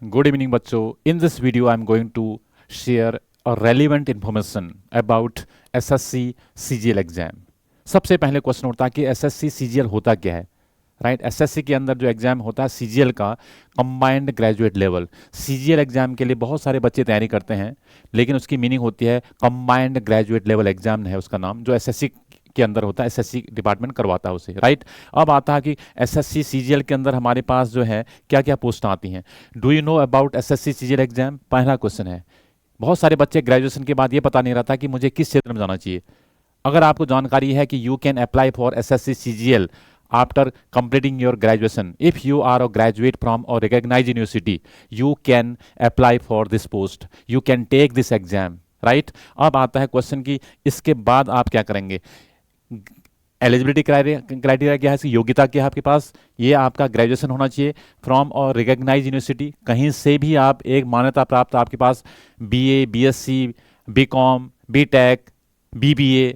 Good evening बच्चों. In this video I am going to share a relevant information about SSC CGL exam. सबसे पहले question उठता है कि SSC CGL होता क्या है. राइट SSC के अंदर जो एग्जाम होता है CGL का combined graduate level. CGL exam के लिए बहुत सारे बच्चे तैयारी करते हैं, लेकिन उसकी मीनिंग होती है कंबाइंड ग्रेजुएट लेवल एग्जाम है उसका नाम, जो SSC के अंदर होता है, SSC डिपार्टमेंट करवाता है उसे. राइट अब आता है कि SSC CGL के अंदर हमारे पास जो है क्या क्या पोस्ट आती हैं. Do you know about SSC CGL exam? पहला क्वेश्चन है. बहुत सारे बच्चे ग्रेजुएशन के बाद ये पता नहीं रहता कि मुझे किस क्षेत्र में जाना चाहिए. अगर आपको जानकारी है कि you can apply for SSC CGL after completing your graduation, if you are a graduate from a recognized university, you can apply for this post, you can take this exam. Right अब आता है question की इसके बाद आप क्या करेंगे. Eligibility criteria क्या है, इसकी योग्यता क्या है आपके पास. ये आपका ग्रेजुएशन होना चाहिए फ्रॉम और रिकॉग्नाइज्ड यूनिवर्सिटी, कहीं से भी आप एक मान्यता प्राप्त आपके पास BA BSc BCom BTech BBA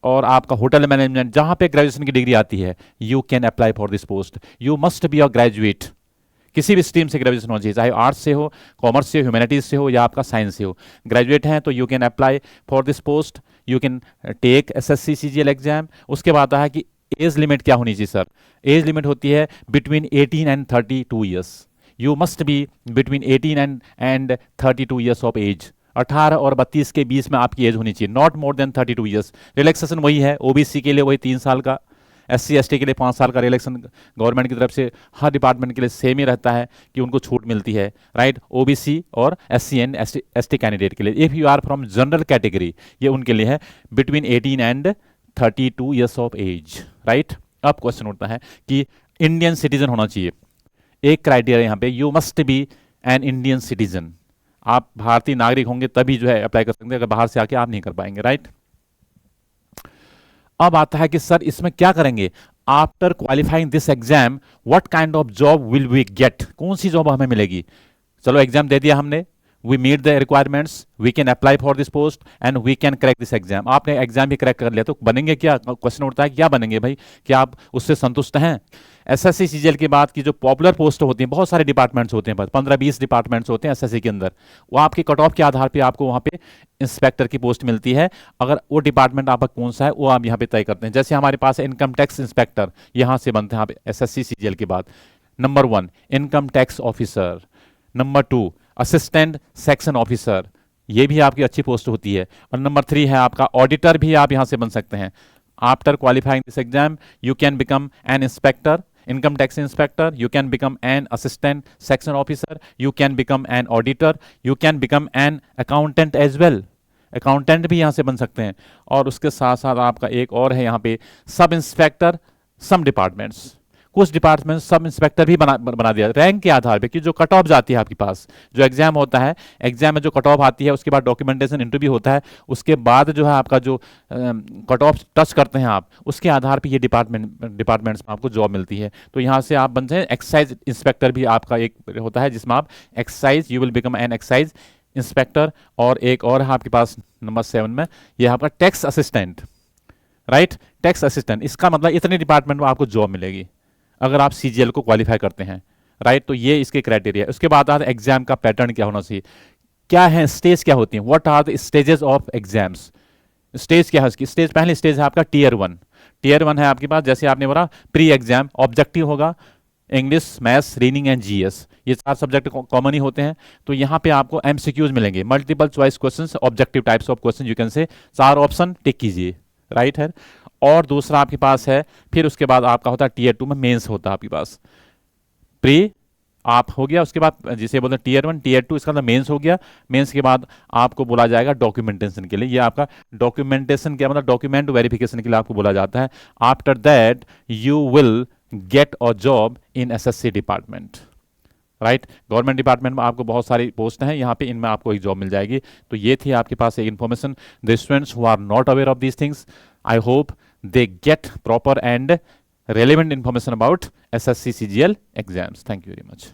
और आपका होटल मैनेजमेंट, जहां पे ग्रेजुएशन की डिग्री आती है, you can apply for this post. You must be a graduate, किसी भी स्ट्रीम से ग्रेजुएशन होना चाहिए, चाहे आर्ट्स से हो, कॉमर्स से, ह्यूमैनिटीज से हो या आपका साइंस से हो. ग्रेजुएट हैं तो you can apply for this post, you can take SSC CGL exam. उसके बाद आता है कि एज लिमिट क्या होनी चाहिए सर. एज लिमिट होती है between 18 and 32 years. You must be between 18 and 32 years of age. 18 और 32 के बीच में आपकी एज होनी चाहिए, not more than 32 years. Relaxation वही है, OBC के लिए वही 3 साल का, SC ST के लिए 5 साल का रिलैक्सेशन गवर्नमेंट की तरफ से हर डिपार्टमेंट के लिए सेम ही रहता है कि उनको छूट मिलती है. राइट OBC और SC एंड ST कैंडिडेट के लिए. If you are from general category, ये उनके लिए है between 18 and 32 years of age. Right अब क्वेश्चन उठता है कि इंडियन सिटीजन होना चाहिए. एक क्राइटेरिया यहाँ पे, you must B an Indian citizen. आप भारतीय नागरिक होंगे तभी जो है अप्लाई कर सकते हैं, अगर बाहर से आके आप नहीं कर पाएंगे. राइट अब आता है कि सर इसमें क्या करेंगे. After qualifying this exam what kind of job will we get, कौन सी जॉब हमें मिलेगी. चलो एग्जाम दे दिया हमने, we meet the requirements, we can apply for this post and we can crack this exam. आपने एग्जाम भी क्रैक कर लिया तो बनेंगे क्या. क्वेश्चन उठता है क्या बनेंगे भाई, क्या आप उससे संतुष्ट हैं. SSC CGL के बाद की जो पॉपुलर पोस्ट होती हैं, बहुत सारे डिपार्टमेंट्स होते हैं, 15-20 डिपार्टमेंट्स होते हैं SSC के अंदर. वो आपके कट ऑफ के आधार पे आपको वहाँ पे इंस्पेक्टर की पोस्ट मिलती है. अगर वो डिपार्टमेंट आपका कौन सा है वो आप यहाँ पे तय करते हैं. जैसे हमारे पास इनकम टैक्स इंस्पेक्टर, यहाँ से बनते हैं आप SSC CGL के बाद. Number 1 income tax officer, number 2 assistant section officer, ये भी आपकी अच्छी पोस्ट होती है. और नंबर 3 है आपका ऑडिटर, भी आप यहाँ से बन सकते हैं. After qualifying this exam you can become an inspector, income tax inspector, you can become an assistant section officer, you can become an auditor, you can become an accountant as well. Accountant भी यहाँ से बन सकते हैं. और उसके साथ साथ आपका एक और है यहाँ पे सब इंस्पेक्टर. सम डिपार्टमेंट्स, कुछ डिपार्टमेंट सब इंस्पेक्टर भी बना दिया रैंक के आधार पे, कि जो कट ऑफ जाती है आपके पास, जो एग्जाम होता है, एग्जाम में जो कट ऑफ आती है, उसके बाद डॉक्यूमेंटेशन इंटरव्यू होता है, उसके बाद जो है आपका जो कट ऑफ टच करते हैं आप, उसके आधार पे ये डिपार्टमेंट्स में आपको जॉब मिलती है. तो यहाँ से आप बनते हैं एक्साइज इंस्पेक्टर, भी आपका एक होता है जिसमें आप excise, you will become an excise inspector. और एक और है आपके पास नंबर 7 में, यह आपका tax assistant. Right tax assistant, इसका मतलब इतने डिपार्टमेंट में आपको जॉब मिलेगी अगर आप CGL को क्वालिफाई करते हैं. राइट तो ये इसके क्राइटेरिया. उसके बाद आता है एग्जाम का पैटर्न क्या होना चाहिए, क्या है स्टेज क्या होती है, what are the stages of exams. Stage क्या है उसकी. स्टेज पहली स्टेज है आपका टियर 1. टियर 1 है आपके पास, जैसे आपने बोला प्री एग्जाम ऑब्जेक्टिव होगा, English maths reading and GS, ये 4 सब्जेक्ट कॉमन ही होते हैं. तो यहाँ पे आपको MCQs मिलेंगे, multiple choice questions, objective types of question you can say. 4 option tick कीजिए. राइट है. और दूसरा आपके पास है, फिर उसके बाद आपका होता है टियर 2 में मेंस होता है आपके पास. प्री आप हो गया, उसके बाद जिसे बोलते हैं टियर 1 टियर 2, इसका मतलब मेंस हो गया. मेंस के बाद आपको बोला जाएगा डॉक्यूमेंटेशन के लिए. ये आपका डॉक्यूमेंटेशन क्या मतलब, डॉक्यूमेंट वेरिफिकेशन के लिए आपको बोला जाता है. After that you will get a job in SSC department. Right government department में आपको बहुत सारी पोस्ट हैं, यहाँ पे इनमें आपको एक जॉब मिल जाएगी. तो ये थी आपके पास एक information. The students who are not aware of these things, I hope they get proper and relevant information about SSC CGL exams. Thank you very much.